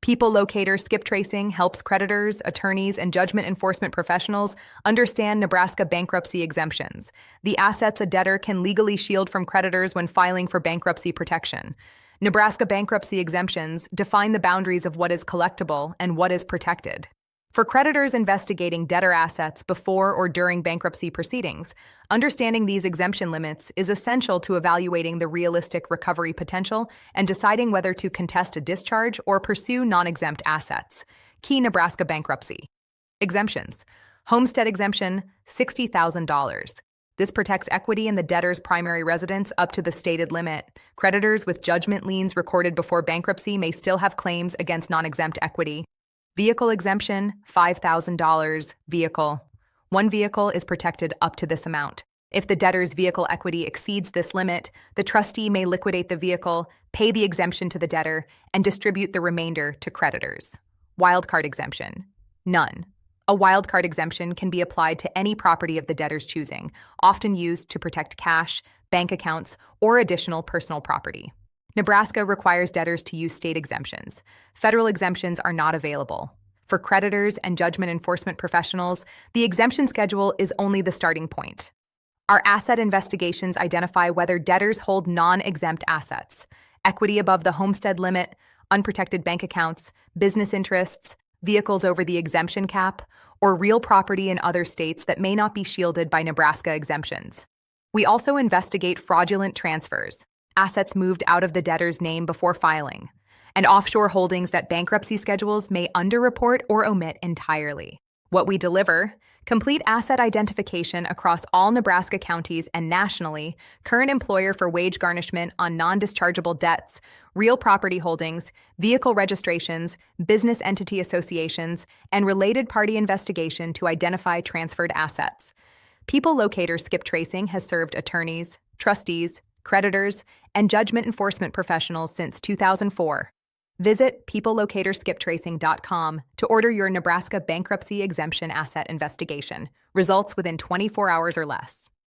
People locator skip tracing helps creditors, attorneys, and judgment enforcement professionals understand Nebraska bankruptcy exemptions, the assets a debtor can legally shield from creditors when filing for bankruptcy protection. Nebraska bankruptcy exemptions define the boundaries of what is collectible and what is protected. For creditors investigating debtor assets before or during bankruptcy proceedings, understanding these exemption limits is essential to evaluating the realistic recovery potential and deciding whether to contest a discharge or pursue non-exempt assets. Key Nebraska bankruptcy exemptions. Homestead exemption, $60,000. This protects equity in the debtor's primary residence up to the stated limit. Creditors with judgment liens recorded before bankruptcy may still have claims against non-exempt equity. Vehicle exemption, $5,000. Vehicle. One vehicle is protected up to this amount. If the debtor's vehicle equity exceeds this limit, the trustee may liquidate the vehicle, pay the exemption to the debtor, and distribute the remainder to creditors. Wildcard exemption. None. A wildcard exemption can be applied to any property of the debtor's choosing, often used to protect cash, bank accounts, or additional personal property. Nebraska requires debtors to use state exemptions. Federal exemptions are not available. For creditors and judgment enforcement professionals, the exemption schedule is only the starting point. Our asset investigations identify whether debtors hold non-exempt assets, equity above the homestead limit, unprotected bank accounts, business interests, vehicles over the exemption cap, or real property in other states that may not be shielded by Nebraska exemptions. We also investigate fraudulent transfers, assets moved out of the debtor's name before filing, and offshore holdings that bankruptcy schedules may underreport or omit entirely. What we deliver: complete asset identification across all Nebraska counties and nationally, current employer for wage garnishment on non-dischargeable debts, real property holdings, vehicle registrations, business entity associations, and related party investigation to identify transferred assets. People locator skip tracing has served attorneys, trustees, creditors, and judgment enforcement professionals since 2004. Visit peoplelocatorsskiptracing.com to order your Nebraska bankruptcy exemption asset investigation. Results within 24 hours or less.